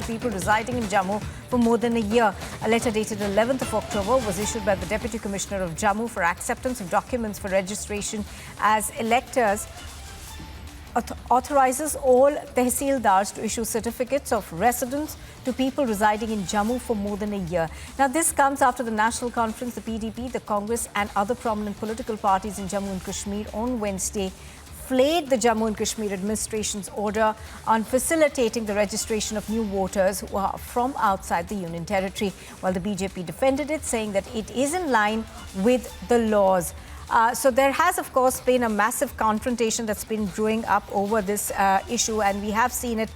people residing in Jammu for more than a year. A letter dated 11th of October was issued by the Deputy Commissioner of Jammu for acceptance of documents for registration as electors. Authorizes all tehsildars to issue certificates of residence to people residing in Jammu for more than a year. Now, this comes after the National Conference, the PDP, the Congress and other prominent political parties in Jammu and Kashmir on Wednesday flayed the Jammu and Kashmir administration's order on facilitating the registration of new voters who are from outside the Union territory, while the BJP defended it, saying that it is in line with the laws. So there has, of course, been a massive confrontation that's been brewing up over this issue, and we have seen it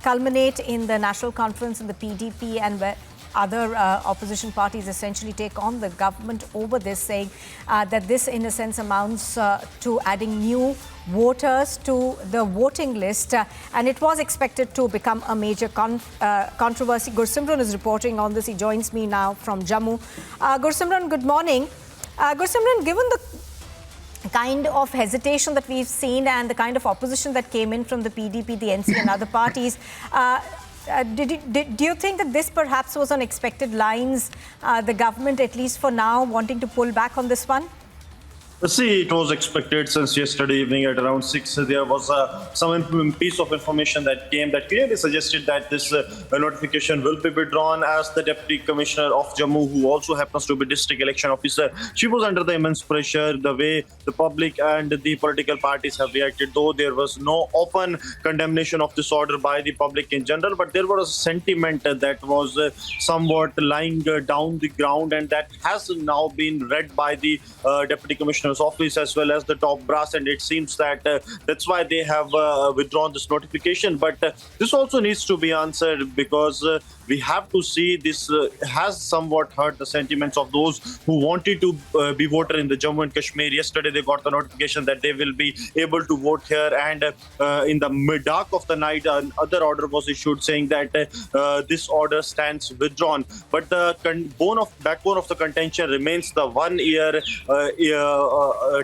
culminate in the National Conference and the PDP and where other opposition parties essentially take on the government over this, saying that this, in a sense, amounts to adding new voters to the voting list, and it was expected to become a major controversy. Gursimran is reporting on this. He joins me now from Jammu. Gursimran, good morning. Gursimran, given the kind of hesitation that we've seen and the kind of opposition that came in from the PDP, the NC and other parties, do you think that this perhaps was on expected lines, the government, at least for now, wanting to pull back on this one? See, it was expected since yesterday evening at around 6. There was some piece of information that came that clearly suggested that this notification will be withdrawn, as the Deputy Commissioner of Jammu, who also happens to be District Election Officer, she was under the immense pressure, the way the public and the political parties have reacted, though there was no open condemnation of this order by the public in general, but there was a sentiment that was somewhat lying down the ground, and that has now been read by the Deputy Commissioner office as well as the top brass, and it seems that that's why they have withdrawn this notification. But this also needs to be answered, because we have to see this has somewhat hurt the sentiments of those who wanted to be voter in the Jammu and Kashmir. Yesterday they got the notification that they will be able to vote here, and in the mid-dark of the night another order was issued saying that this order stands withdrawn. But the backbone of the contention remains the 1 year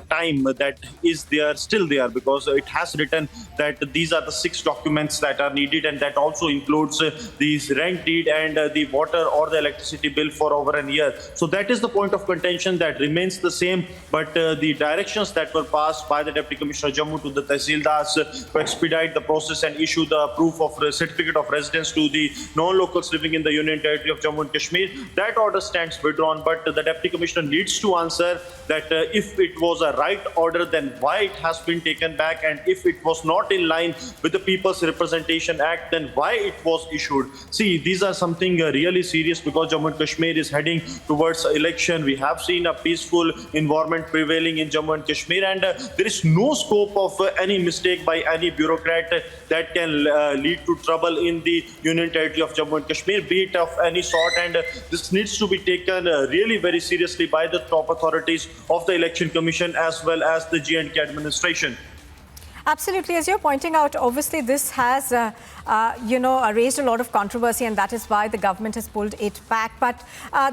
time that is still there, because it has written that these are the 6 documents that are needed, and that also includes these rent deed and the water or the electricity bill for over a year. So that is the point of contention that remains the same, but the directions that were passed by the Deputy Commissioner of Jammu to the tehsildars to expedite the process and issue the proof of certificate of residence to the non-locals living in the Union Territory of Jammu and Kashmir, that order stands withdrawn. But the Deputy Commissioner needs to answer that if it was a right order, then why it has been taken back, and if it was not in line with the People's Representation Act, then why it was issued. See, these are something really serious, because Jammu and Kashmir is heading towards election. We have seen a peaceful environment prevailing in Jammu and Kashmir, and there is no scope of any mistake by any bureaucrat that can lead to trouble in the Union Territory of Jammu and Kashmir, be it of any sort, and this needs to be taken really very seriously by the top authorities of the Election Commission as well as the J&K administration. Absolutely. As you're pointing out, obviously this has, raised a lot of controversy, and that is why the government has pulled it back. But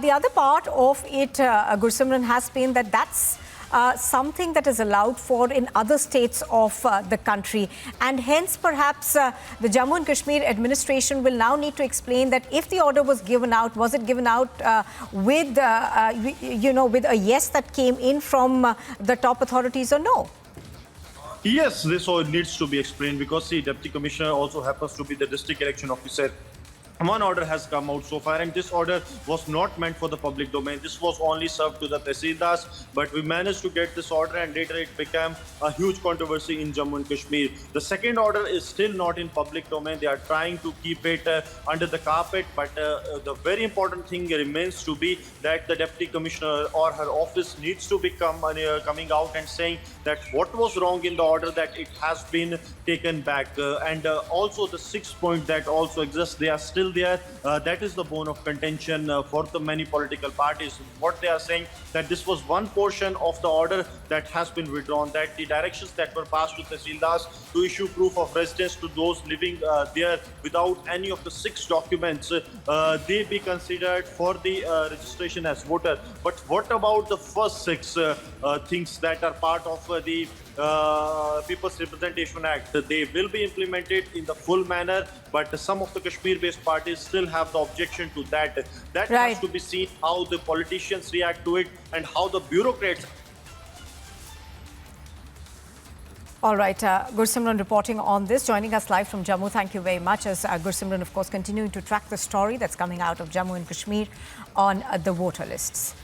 the other part of it, Gursimran, has been that that's something that is allowed for in other states of the country. And hence, perhaps the Jammu and Kashmir administration will now need to explain that if the order was given out, was it given out with a yes that came in from the top authorities or no? Yes, this all needs to be explained, because the Deputy Commissioner also happens to be the District Election Officer. One order has come out so far, and this order was not meant for the public domain. This was only served to the tehsildars, but we managed to get this order, and later it became a huge controversy in Jammu and Kashmir. The second order is still not in public domain. They are trying to keep it under the carpet, but the very important thing remains to be that the Deputy Commissioner or her office needs to be coming out and saying that what was wrong in the order, that it has been taken back. And also the 6th point that also exists, they are still there. That is the bone of contention for the many political parties. What they are saying, that this was one portion of the order that has been withdrawn, that the directions that were passed to tehsildars to issue proof of residence to those living there without any of the 6 documents, they be considered for the registration as voter. But what about the first 6 things that are part of the People's Representation Act, they will be implemented in the full manner, but some of the Kashmir-based parties still have the objection to that. That Right. has to be seen how the politicians react to it and how the bureaucrats. All right, Gursimran reporting on this, joining us live from Jammu. Thank you very much. As Gursimran, of course, continuing to track the story that's coming out of Jammu and Kashmir on the voter lists.